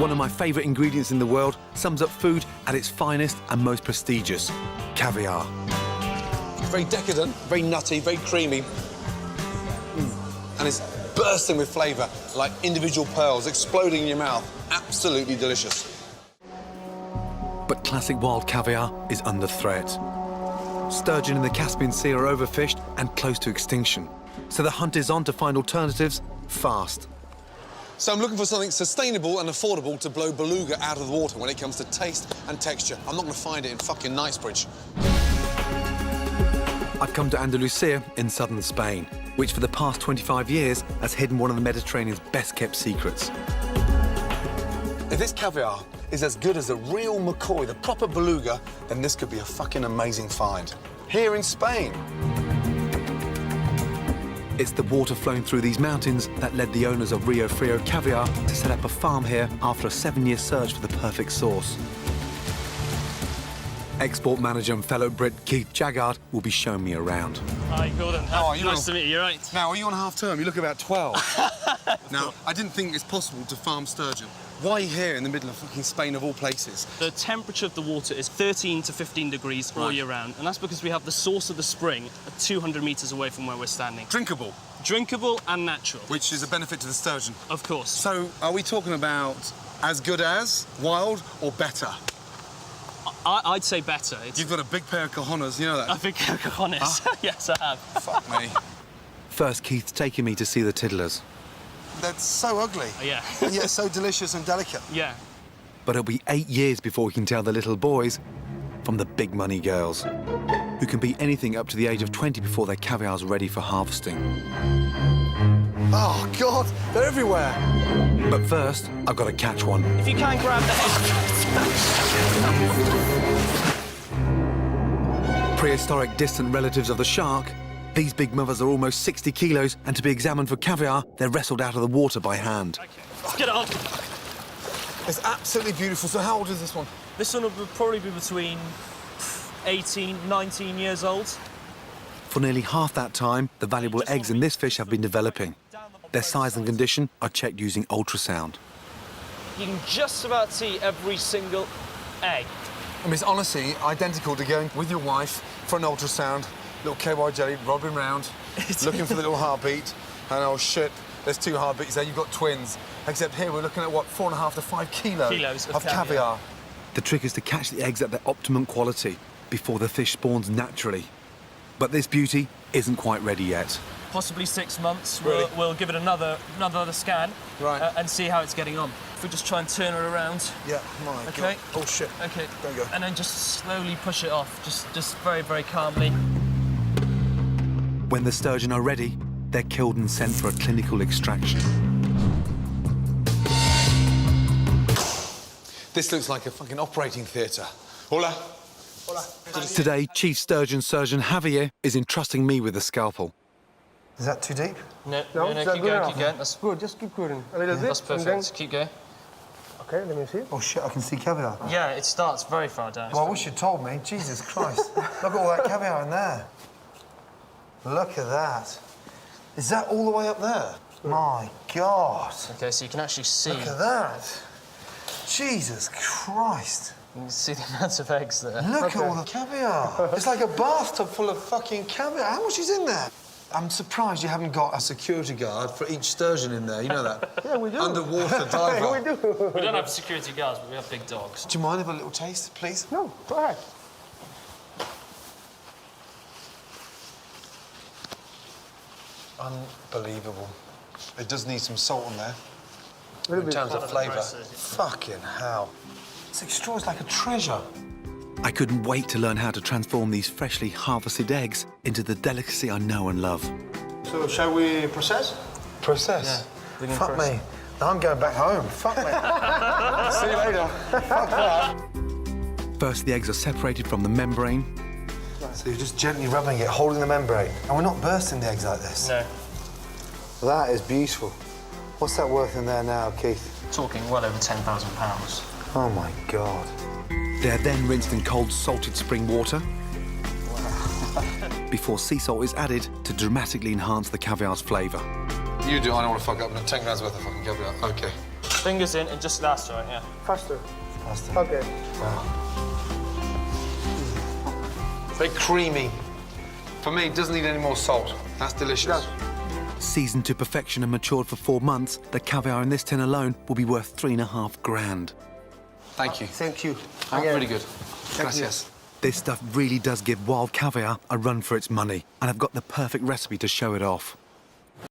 One of my favourite ingredients in the world, sums up food at its finest and most prestigious, caviar. Very decadent, very nutty, very creamy. And it's bursting with flavour, like individual pearls exploding in your mouth. Absolutely delicious. But classic wild caviar is under threat. Sturgeon in the Caspian Sea are overfished and close to extinction. So the hunt is on to find alternatives fast. So I'm looking for something sustainable and affordable to blow beluga out of the water when it comes to taste and texture. I'm not going to find it in fucking Knightsbridge. I've come to Andalusia in southern Spain, which for the past 25 years has hidden one of the Mediterranean's best-kept secrets. If this caviar is as good as a real McCoy, the proper beluga, then this could be a fucking amazing find. Here in Spain. It's the water flowing through these mountains that led the owners of Rio Frio Caviar to set up a farm here after a 7-year search for the perfect source. Export manager and fellow Brit Keith Jaggard will be showing me around. Hi, Gordon. How are you? Nice to meet you, right? Now, are you on half-term? You look about 12. Now, I didn't think it's possible to farm sturgeon. Why are you here in the middle of fucking Spain, of all places? The temperature of the water is 13 to 15 degrees all year round, and that's because we have the source of the spring at 200 metres away from where we're standing. Drinkable. Drinkable and natural. Which is a benefit to the sturgeon. Of course. So, are we talking about as good as, wild, or better? I'd say better. You've got a big pair of cojones, you know that? A big cojones. Huh? Yes, I have. Fuck me. First, Keith's taking me to see the tiddlers. That's so ugly. Yeah. And yet so delicious and delicate. Yeah. But it'll be 8 years before we can tell the little boys from the big money girls, who can be anything up to the age of 20 before their caviar's ready for harvesting. Oh, God, they're everywhere. But first, I've got to catch one. If you can grab the head. Prehistoric distant relatives of the shark, these big mothers are almost 60 kilos, and to be examined for caviar, they're wrestled out of the water by hand. Okay, let's get it on. It's absolutely beautiful. So how old is this one? This one will probably be between 18, 19 years old. For nearly half that time, the valuable eggs in this fish have been developing. Their size and condition are checked using ultrasound. You can just about see every single egg. I mean, it's honestly identical to going with your wife for an ultrasound, little KY jelly, robbing round, looking for the little heartbeat, and oh shit, there's 2 heartbeats there, you've got twins. Except here we're looking at, what, 4.5 to 5 kilos of caviar. The trick is to catch the eggs at their optimum quality before the fish spawns naturally. But this beauty isn't quite ready yet. Possibly 6 months. Really? We'll give it another scan, Right. And see how it's getting on. If we just try and turn it around. Yeah, my Okay. God. Oh shit. Okay. There you go. And then just slowly push it off, just very, very calmly. When the sturgeon are ready, they're killed and sent for a clinical extraction. This looks like a fucking operating theatre. Hola. Hola. Today, Chief Sturgeon Surgeon Javier is entrusting me with the scalpel. Is that too deep? No, No, is that keep good going, enough? keep going. That's Good, just keep going. A little bit. That's and perfect. then- Keep going. Okay, let me see. Oh shit, I can see caviar. Yeah, it starts very far down. Well, I wish you'd told me. Jesus Christ. Look at all that caviar in there. Look at that. Is that all the way up there? My God. Okay, so you can actually see. Look at that. Jesus Christ. You can see the amount of eggs there. Look at all the caviar. It's like a bathtub full of fucking caviar. How much is in there? I'm surprised you haven't got a security guard for each sturgeon in there. You know that? Yeah, we do. Underwater diver. We do. We don't have security guards, but we have big dogs. Do you mind if a little taste, please? No, go ahead. Unbelievable. It does need some salt on there. A little In bit. terms of flavour. process. Fucking hell. It's extraordinary. It's like a treasure. I couldn't wait to learn how to transform these freshly harvested eggs into the delicacy I know and love. So, shall we process? Process? we can Fuck process. me. Now I'm going back home. Fuck me. See you later. Fuck that. First, the eggs are separated from the membrane. So you're just gently rubbing it, holding the membrane. And we're not bursting the eggs like this. No. That is beautiful. What's that worth in there now, Keith? Talking well over £10,000. Oh, my God. They're then rinsed in cold, salted spring water before sea salt is added to dramatically enhance the caviar's flavour. You do. I don't want to fuck up. No, 10 grand's worth of fucking caviar. Okay. Fingers in and just that's right, yeah. Faster. Faster. Okay. Very creamy. For me, it doesn't need any more salt. That's delicious. Seasoned to perfection and matured for 4 months, the caviar in this tin alone will be worth $3.5 grand. Thank you. Thank you. Oh, Again. really good. you. Gracias. This stuff really does give wild caviar a run for its money, and I've got the perfect recipe to show it off.